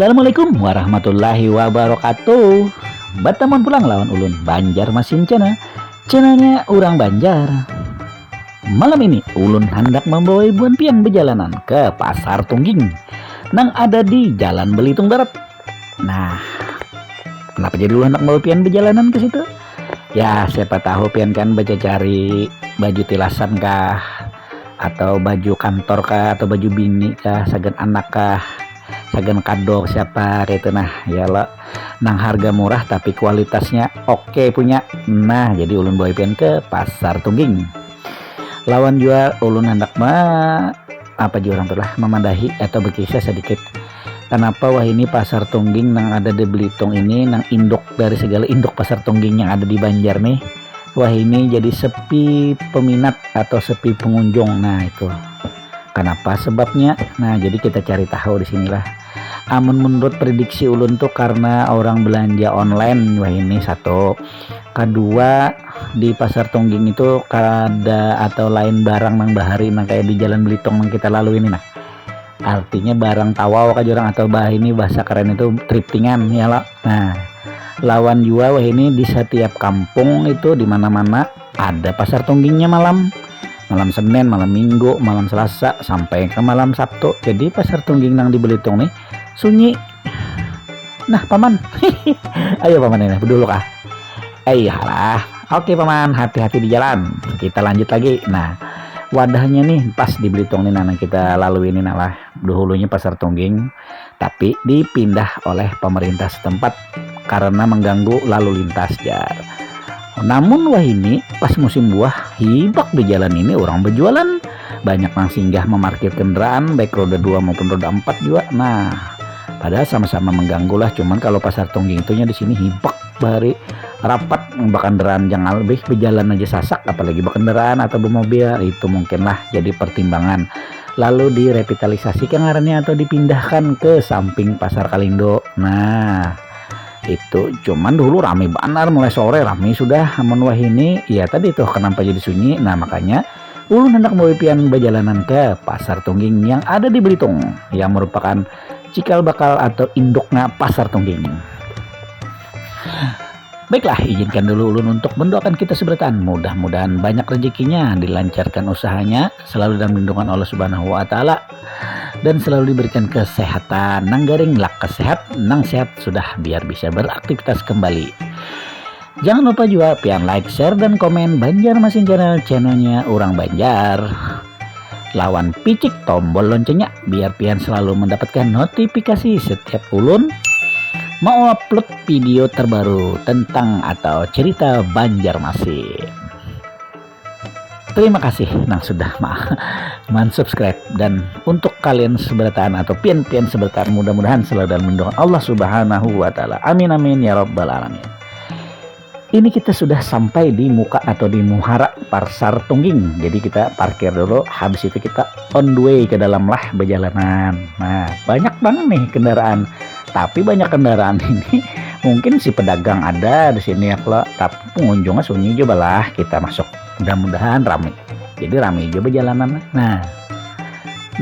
Assalamualaikum warahmatullahi wabarakatuh. Batamun pulang lawan ulun Banjar Masin channelnya orang Banjar. Malam ini ulun hendak membawa ibuan pian berjalanan ke Pasar Tungging nang ada di Jalan Belitung Barat. Nah, kenapa jadi ulun hendak membawa pian berjalanan ke situ? Ya, siapa tahu pian kan baca cari baju tilasan kah, atau baju kantor kah, atau baju bini kah, sagan anak kah, sagan kado siapa kayak itu. Nah ya lo nang harga murah tapi kualitasnya oke punya. Nah jadi ulun bawa pian ke Pasar Tungging lawan jual ulun hendak apa juga orang telah memandahi atau berkisah sedikit kenapa wah ini Pasar Tungging nang ada di Belitung ini nang induk dari segala induk Pasar Tungging yang ada di Banjar nih, wah ini jadi sepi peminat atau sepi pengunjung. Nah itu kenapa sebabnya? Nah jadi kita cari tahu di sinilah. Amun menurut prediksi ulun tuh karena orang belanja online, wah ini satu. Kedua di Pasar Tungging itu kada atau lain barang nang bahari nang kayak di Jalan Belitung yang kita lalu ini. Nah artinya barang tawau kaja orang atau ini bahasa keren itu thriftingan ya lah. Nah lawan jua wah ini di setiap kampung itu di mana-mana ada Pasar Tunggingnya malam Senin, malam Minggu, malam Selasa sampai ke malam Sabtu. Jadi Pasar Tungging nang di Belitung nih sunyi. Nah paman ayo paman ini dulu kah? Iyalah, oke paman, hati-hati di jalan, kita lanjut lagi. Nah wadahnya nih pas di Belitung nih nana kita lalui ini lah dahulunya Pasar Tungging tapi dipindah oleh pemerintah setempat karena mengganggu lalu lintas jar. Namun wah ini pas musim buah hibak di jalan ini orang berjualan, banyak yang singgah memarkir kendaraan baik roda 2 maupun roda 4 juga. Nah padahal sama-sama mengganggu lah, cuman kalau Pasar Tungging itunya di sini hibak bari rapat kendaraan jangan lebih berjalan aja sasak, apalagi berkendaraan atau bermobil itu mungkinlah jadi pertimbangan. Lalu direvitalisasi ngarannya atau dipindahkan ke samping Pasar Kalindo. Nah itu cuman dulu rame banar, mulai sore rame sudah. Amun wah ini ya tadi tuh kenapa jadi sunyi. Nah makanya ulun hendak mau pian berjalanan ke Pasar Tungging yang ada di Belitung yang merupakan cikal bakal atau induknya Pasar Tungging. Baiklah, izinkan dulu ulun untuk mendoakan kita seberatan, mudah-mudahan banyak rezekinya, dilancarkan usahanya, selalu dalam lindungan Allah Subhanahu wa taala, dan selalu diberikan kesehatan. Nang garing lak kesehat, nang sehat sudah biar bisa beraktivitas kembali. Jangan lupa juga pian like, share, dan komen Banjar Masin channelnya orang Banjar. Lawan picik tombol loncengnya biar pian selalu mendapatkan notifikasi setiap ulun mau upload video terbaru tentang atau cerita Banjar Masin. Terima kasih nang sudah subscribe, dan untuk kalian seberatan atau pian-pian seberatan mudah-mudahan selalu dalam lindungan Allah Subhanahu wa taala. Amin amin ya rabbal alamin. Ini kita sudah sampai di muka atau di muhara Pasar Tungging. Jadi kita parkir dulu, habis itu kita on the way ke dalam lah berjalanan. Nah banyak banget nih kendaraan, tapi banyak kendaraan ini mungkin si pedagang ada di sini ya kalau, tapi pengunjungnya sunyi juga lah. Kita masuk, mudah-mudahan rame. Jadi rame juga jalanan. Nah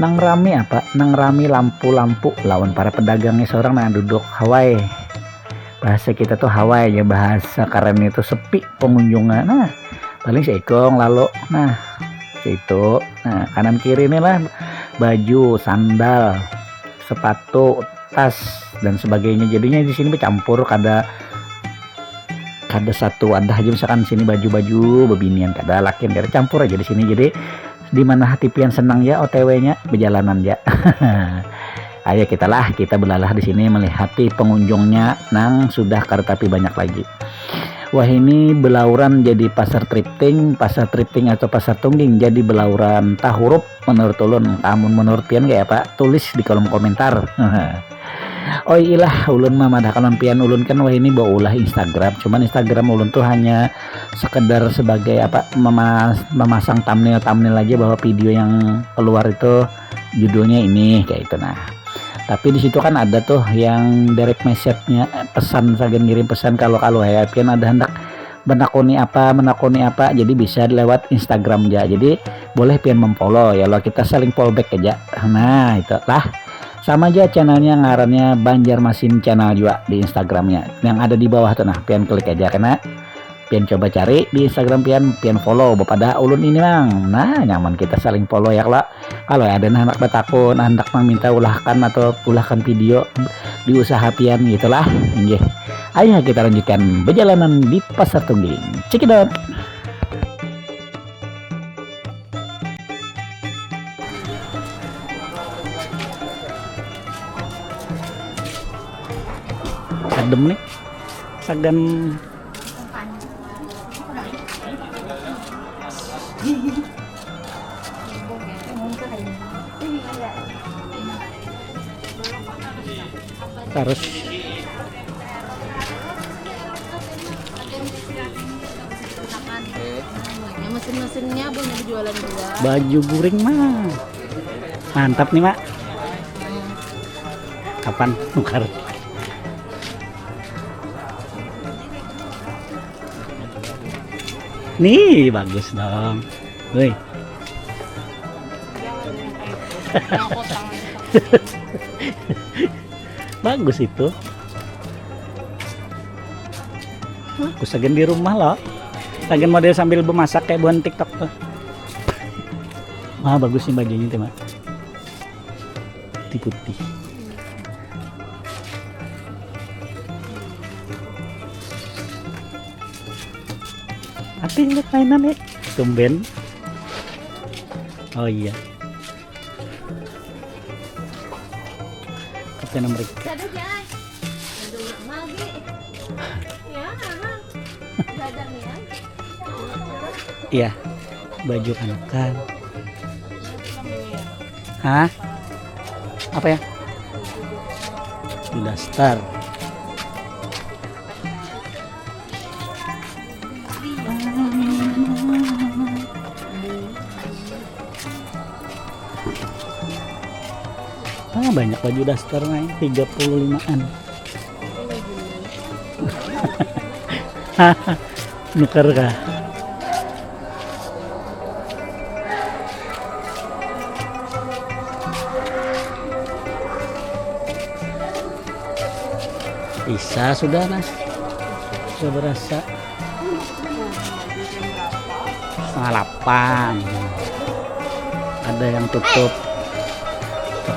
nang rame apa? Nang rame lampu-lampu lawan para pedagangnya seorang nang duduk Hawaii. Bahasa kita tuh Hawaii ya, bahasa keren itu sepi pengunjungnya. Nah paling seikong lalu. Nah itu, nah kanan kiri ini lah baju, sandal, sepatu, tas dan sebagainya. Jadinya di sini bercampur, kada satu ada aja misalkan sini baju-baju bebinian, kada lakin kada campur aja di sini. Jadi di mana hati pian senang ya OTW-nya berjalanan ya. Ayo kita belalah di sini melihati pengunjungnya nang sudah kada tapi banyak lagi. Wah ini belauran jadi pasar thrifting atau Pasar Tungging jadi belauran tahurup menurut ulun. Kamu menurut pian kayak apa? Tulis di kolom komentar. Oh iyalah ulun mah madah kanon pian ulun kan wah ini bawa ulah Instagram. Cuman Instagram ulun tuh hanya sekedar sebagai apa memasang thumbnail aja bahwa video yang keluar itu judulnya ini kayak itu. Nah, tapi di situ kan ada tuh yang direct message-nya pesan saja ngirim pesan kalau ya pian ada hendak menakoni apa jadi bisa lewat Instagram aja, jadi boleh pian memfollow ya lo kita saling fallback aja. Nah itu lah sama aja channelnya ngarannya Banjarmasin channel juga di Instagramnya yang ada di bawah tuh. Nah pian klik aja karena pian coba cari di Instagram pian follow pada ulun ini bang. Nah nyaman kita saling follow ya kalau ada anak batakun hendak meminta ulahkan video di usaha pian gitulah. Inggih. Ayo kita lanjutkan perjalanan di Pasar Tungging. Check it out. Adem nih, sagan harus mesin-mesinnya punya dijualan juga. Baju guring mah mantap nih mak. Kapan nukar? Nih bagus dong. Woi. Bagus itu. Aku sagen di rumah loh. Sagen model sambil memasak kayak buan TikTok tuh. Wah bagus nih bajunya tuh mak. Putih. Tapi lihat mainan ya, tumben. Oh iya. Kapten Amerika. Iya, baju kanak-kanak. Hah? Apa ya? Sudah start. Banyak baju daster naik 35-an. Nuker kah? Bisa sudah nah. Sudah berasa. 7:30. Ada yang tutup.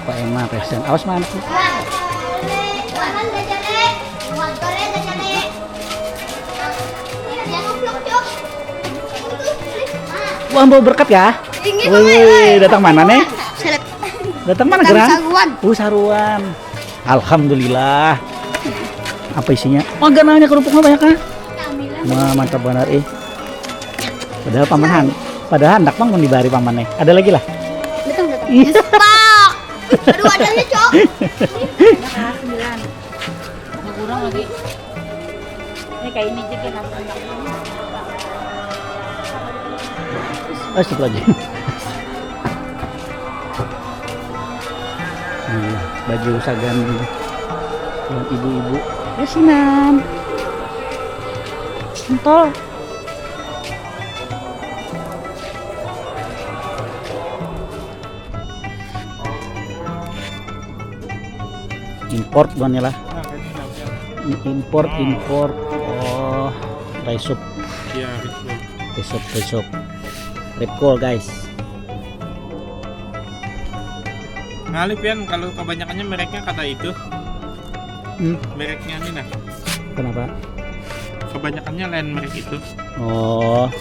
Pak Emma pesen. Awas mana? Wah, mau berkat ya? Wih, datang mana nih? Datang mana gerak? Saruan. Alhamdulillah. Apa isinya? Oh, ganalnya kerupuknya banyak kan? Wah, mantap benar Padahal paman hendak bang mau dibari pamannya. Ada lagi lah. Datang. Aduh adanya cok. 9. Kurang lagi. Ini kayak ini juga nasi. Asik lagi. Baju sagan yang ibu-ibu. Ya sinan. Entol. Import bukan lah. Import. Oh, rice soup. Iya, Rice soup. Repkol guys. Ngalih pian kalau kebanyakannya mereknya kata itu. Mereknya ini nah. Kenapa? Kebanyakannya lain merek itu. Oh.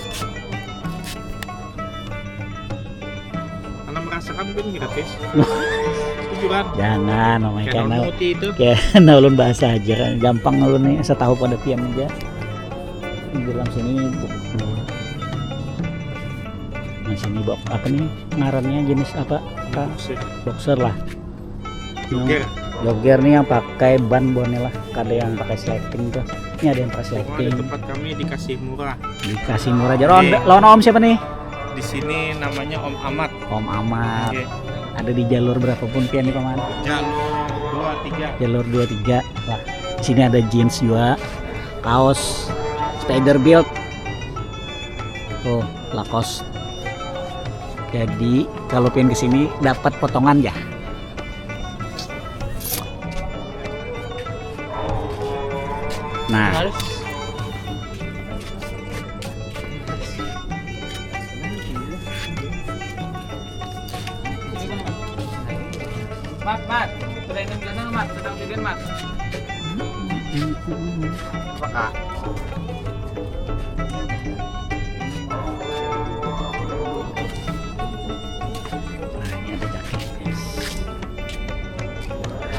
Karena merasakan pun gratis. Kan? Jangan, karena itu. Karena ulun bahasa aja kan gampang ulun nih setahu pada pian aja. Di dalam sini nah sini apa nih ngarannya jenis apa? Boxer lah. Jogger. Jogger nih yang pakai ban bonela, ada yang pakai sliding tuh. Ini ada yang pakai Oh, ada sliding. tempat kami dikasih murah. Dikasih murah aja. Oke. Lawan Om siapa nih? Di sini namanya Om Ahmad. Om Ahmad. Oke. Ada di jalur berapapun pian nih paman? Jalur 23. Jalur 23. Wah, di sini ada jeans juga, kaos Spider Build. Oh, Lacoste. Jadi kalau pian kesini dapat potongan ya. Nah, Harus Mat, sudah ini bilang Mat, sedang tidur Mat. Apakah? nah ini ada jaket guys.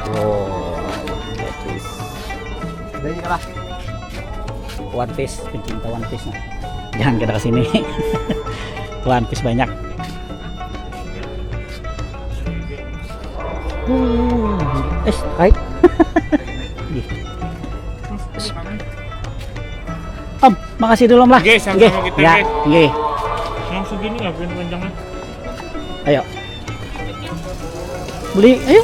Wow, jaket. Dari lah. One Piece, pencinta One Piece nah. Jangan kita kesini. One Piece banyak. Hai. Om, makasih dulu Om lah. Oke, sama-sama kita, Ya, guys. nggih. Langsung gini nggak biar panjangnya. Ayo. Beli, ayo.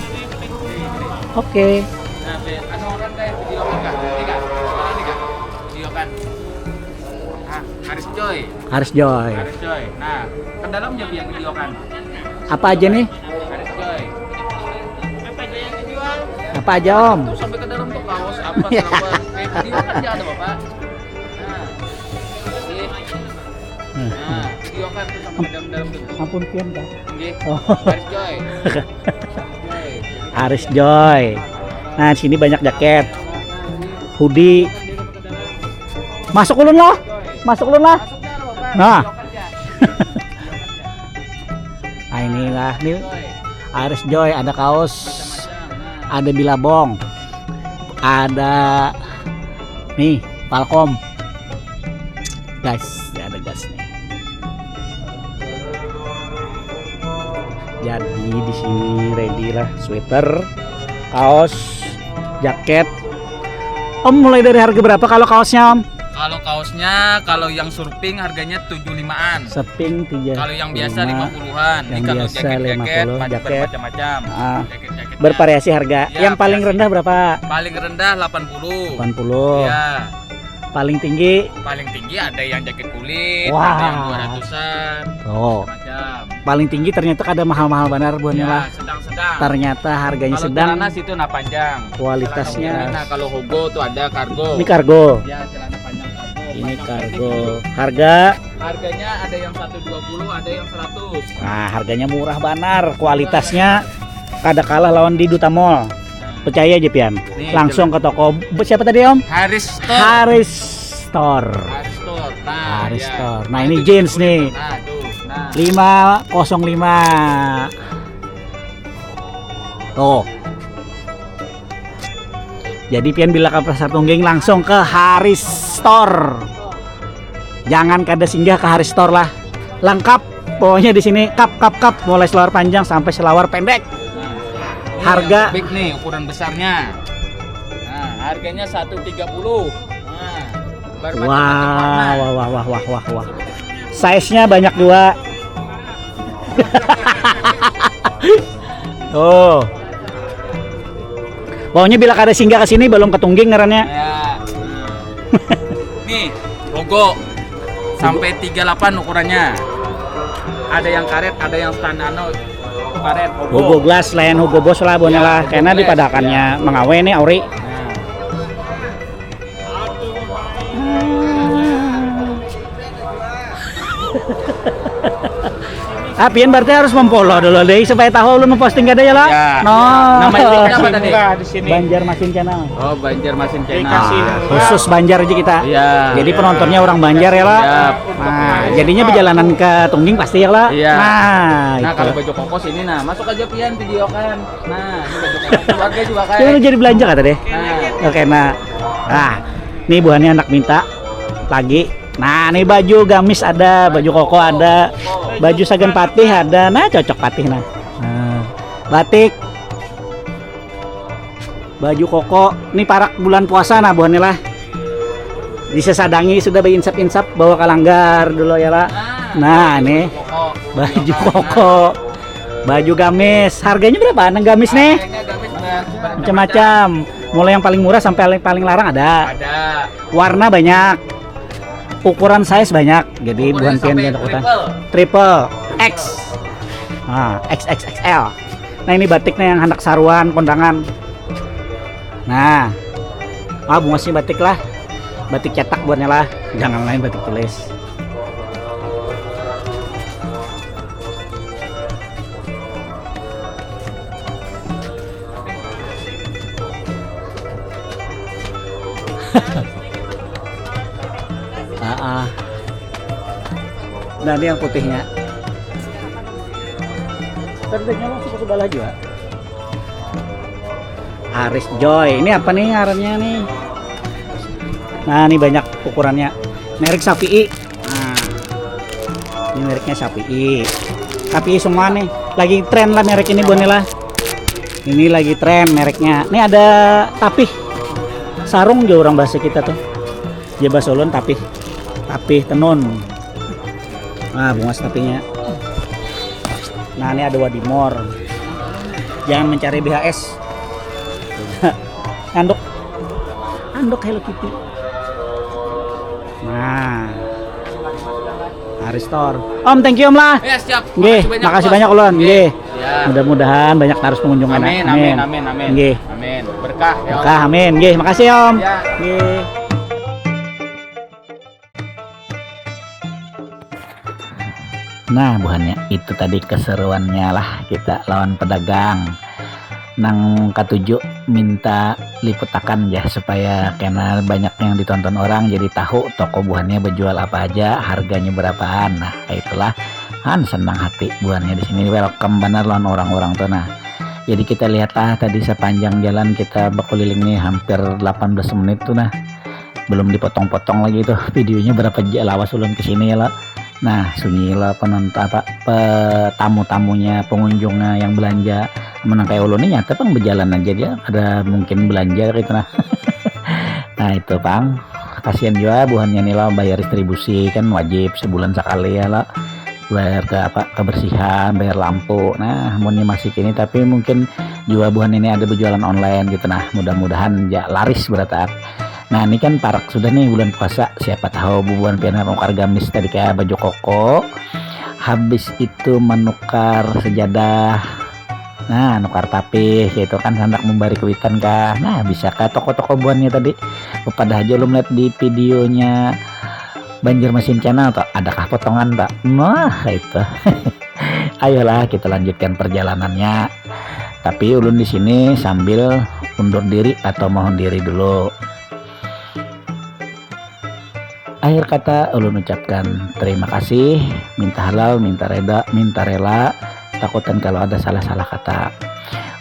Oke. Nah, ano orang kayak video kan kak? Ini kak, sekarang nih kak, video kan. Ah, Haris Joy, Haris Joy. Haris Joy. Nah, ke dalamnya yang video kan. Apa aja nih? Haris Joy. Apa aja yang dijual? Apa aja Om? Tuh sampai ke dalam tuh kaos apa selama kayak video kan dia ada bapak. Nah, ini. Nah, video kan tuh sampai ke dalam tuh. Ampun pian Kak. Nggih. Oh. Haris Joy. Joy. Haris Joy. Nah, di sini banyak jaket, hoodie. Masuk ulun loh. Masuk ulun lah. Masuk dah bapak. Nah. Video kan ya. Nah, inilah nih Joy. Haris Joy, ada kaos, Macam-macam. Nah. ada Billabong, ada nih Falcom. Guys, ya ada gas nih. Jadi di sini ready lah sweater, kaos, jaket. Om mulai dari harga berapa kalau kaosnya Om? Kalau kaosnya, kalau yang surfing harganya 75-an. Seping 3. Kalau yang biasa 50-an. Ini Yang kalau biasa jaket-jaket 50, jaket. bermacam-macam. Ah, Jaket-jaketnya. bervariasi harga. Ya, Yang paling variasi. rendah berapa? Paling rendah 80. 80. Iya. Paling tinggi. Paling tinggi ada yang jaket kulit, Wah. ada yang 200-an. Oh, Macam. paling tinggi ternyata ada mahal-mahal benar buahnya lah. Ya, sedang-sedang. Ternyata harganya Kalau sedang, celana situ nah panjang. kualitasnya. Nah, kalau Hugo tuh ada kargo. Ini kargo. Ya, celana panjang kargo. Ini Panjang kargo. pendek. Harga, Harganya ada yang 120, ada yang 100. nah harganya murah benar. Kualitasnya kada kalah lawan di Duta Mall. Percaya aja Pian. Nih, Langsung ke toko. Siapa tadi Om? Haris Store. Haris Store. Haris Store. Nah, Haris ya. Store. Nah, ini itu jeans kulit nih. tuh. Nah, tuh. Nah. 505. Tuh. Jadi Pian bila ke Pasar Tungging langsung ke Haris Store. Jangan kada singgah ke Haris Store lah. Lengkap pokoknya di sini kap mulai selawar panjang sampai selawar pendek. Ini Harga- yang big nih ukuran besarnya. Nah, harganya 130. Nah, bermacam-macam warna. Wah. Size-nya banyak juga. Oh. Pokoknya bila kada singgah ke sini belum ke Tungging ngarannya. Ya. Nih, logo sampai 38 ukurannya. Ada yang karet, ada yang standar karet Hugo Glass lain Hugo Boss lah bonnya Ya, lah Hugo karena Glass, dipadakannya mengawe nih Auri. Nah, Pian berarti harus memfollow dulu deh supaya tahu lu memposting gak ada ya lah. Ya. No. Nama YouTube-nya apa tadi? Murah di sini. Banjarmasin Channel. oh, Banjarmasin Channel. Dikasih Nah, murah. khusus Banjar aja kita. Iya. Jadi penontonnya orang Banjar ya lah. Siap. Nah, jadinya perjalanan ke Tungging pasti ya lah. Iya. Nah, Nah, itu. kalau baju kokos ini nah, masuk aja Pian video kan. Nah, ini baju kokos keluarga juga kan. Lu jadi belanja kata deh. Nah, Oke, nah, nih buahnya anak minta lagi. Nah, nih baju gamis ada, baju koko ada, baju sagan patih ada. Nah, cocok patih nah. Nah, batik. baju koko. Ini parak bulan puasa nah buahnya lah. Disesadangi sudah bayi insap-insap bawa kalanggar dulu ya lah. Nah ini baju koko, baju gamis. Harganya berapa? Nang gamis nih? Macam-macam. Mulai yang paling murah sampai paling larang ada. Warna banyak. Ukuran size banyak. Jadi bukan pian dia takutan. Triple X. Nah, XXXL. Nah ini batiknya yang hendak saruan kondangan. Nah, bunga sih batik lah. Batik cetak buatnya lah, jangan lain batik tulis. Nah ini yang putihnya. Terdeknya langsung ke sebelah juga. Aris Joy, ini apa nih ngarannya nih? Nah ini banyak ukurannya. Merek Shafii. Nah, ini mereknya Shafii. Shafii semua nih. Lagi tren lah merek ini Bonela. Ini lagi tren mereknya. Ini ada tapih. Sarung juga orang bahasa kita tuh. Dia bahasa ulun tapih. Tapih tenun. Nah bunga tapihnya. Nah ini ada Wadimor. Jangan mencari BHS. Andok Hello Kitty. Nah, Aristor. Om, thank you Om lah. Ya, siap. Nggih, makasih banyak ulun. Nggih. Ya. Mudah-mudahan banyak terus pengunjung. Amin. Nggih. Amin. Berkah ya. Berkah, amin. Nggih, makasih Om. Ya. Nggih. Nah, buhannya itu tadi keseruannya lah kita lawan pedagang. Nang ketujuh minta liputakan ya supaya karena banyak yang ditonton orang jadi tahu toko buahnya berjual apa aja, harganya berapaan. Nah itulah senang hati buahnya di sini, welcome benar lawan orang-orang tuh. Nah jadi kita lihatlah tadi sepanjang jalan kita berkeliling nih hampir 18 menit tuh. Nah belum dipotong-potong lagi tuh videonya berapa lawas ulun kesini ya lah. Nah sunyi lah penonton tamu-tamunya, pengunjungnya yang belanja menang kayak ulun ini nyata pang berjalan aja dia, ada mungkin belanja gitu. Nah nah itu pang kasihan juga buahnya nih lah, bayar distribusi kan wajib sebulan sekali ya lah, bayar ke kebersihan, bayar lampu. Nah maunya masih kini tapi mungkin juga buah ini ada berjualan online gitu. Nah mudah-mudahan ya laris berat. Nah ini kan parak sudah nih bulan puasa, siapa tahu bubuhan pian nukar gamis tadi kayak baju koko, habis itu menukar sejadah. Nah nukar tapih itu kan hendak memberi kewitan kah. Nah bisa ke toko-toko buannya tadi kepada aja lu melihat di videonya Banjarmasin Channel atau adakah potongan tak. Nah itu ayolah kita lanjutkan perjalanannya, tapi ulun di sini sambil undur diri atau mohon diri dulu. Akhir kata ulun ucapkan terima kasih, minta halal, minta rela, takutan kalau ada salah-salah kata.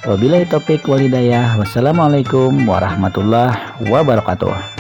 Wabillahi taufik wal hidayah. Wassalamualaikum warahmatullahi wabarakatuh.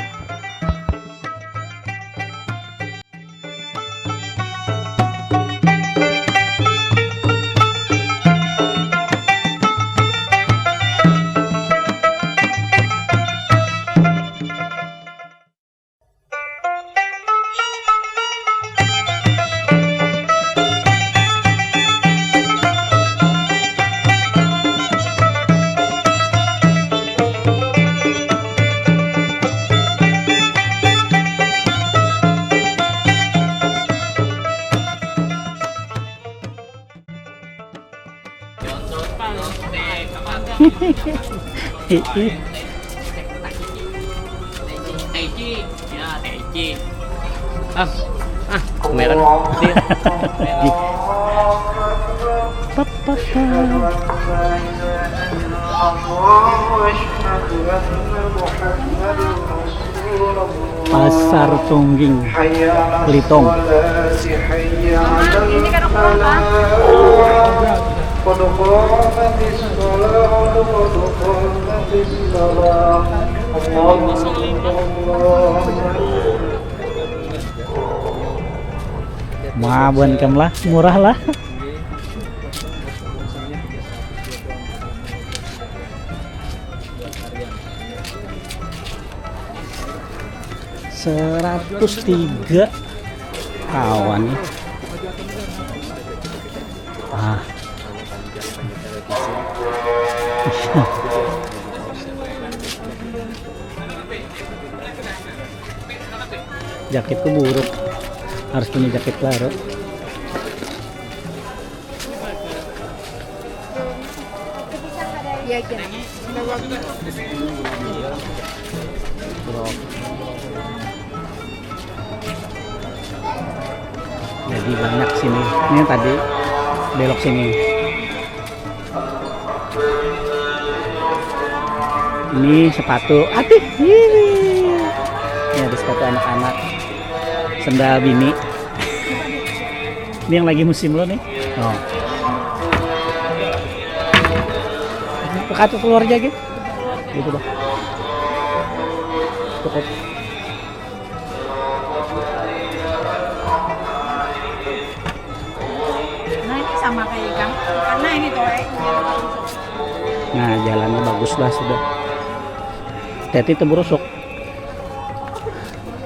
Meron. Pasar Tungging Pelitong. Ini kan apa? Mabuan kam lah, murah lah. 103 kawan nih. Ah. Jaketku buruk, harus punya jaket baru. Iya, kira. Jadi banyak sini. Ini tadi belok sini. Ini sepatu. Aduh. Ini ada sepatu anak-anak. Sendal bini. Ini yang lagi musim lo nih. Oh. Kartu keluar aja gitu. Gitu dong. Cukup. Nah, ini sama kayak Kang. Karena ini tuh Nah, jalannya bagus lah sudah. Teti itu berusuk.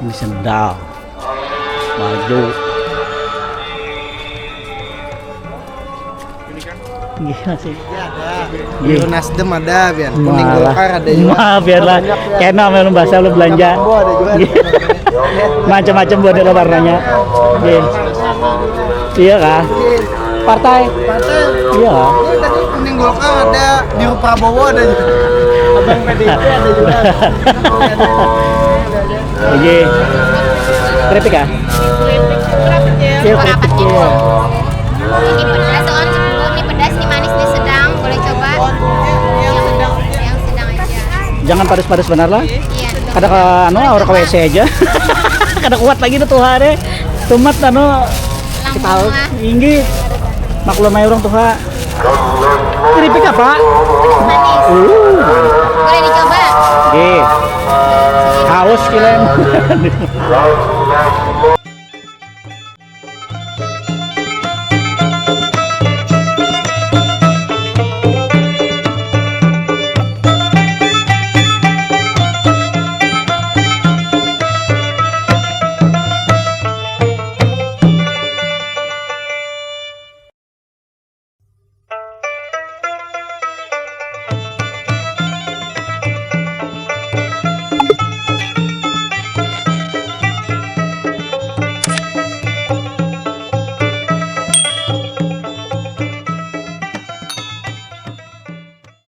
Ini sendal. Baju. Gila sih. Biru Nasdem ada, Bian. Kuning Golkar ada juga. Maaf biarlah. Kena memang bahasa lu belanja. Sambo ada juga. Macam-macam buat ada warnanya. Iya kah? Partai. Partai. Iya. Ini tadi kuning Golkar ada, biru Prabowo ada juga. Abang PDIP ada juga. Oke. Keripik kah? Iya, keripik. Iya. Ini pedas, soalnya ini pedas, ini manis, ini sedang. Boleh coba. Yang sedang aja. Jangan padas-padas benar lah. Iya. Kada ka orang ke WC aja. Kada kuat lagi tuh hari. Tumat kita tahu tinggi. Maklum aja orang tuh ha. Keripik apa? Manis. Boleh dicoba. Oke. Haus kalian.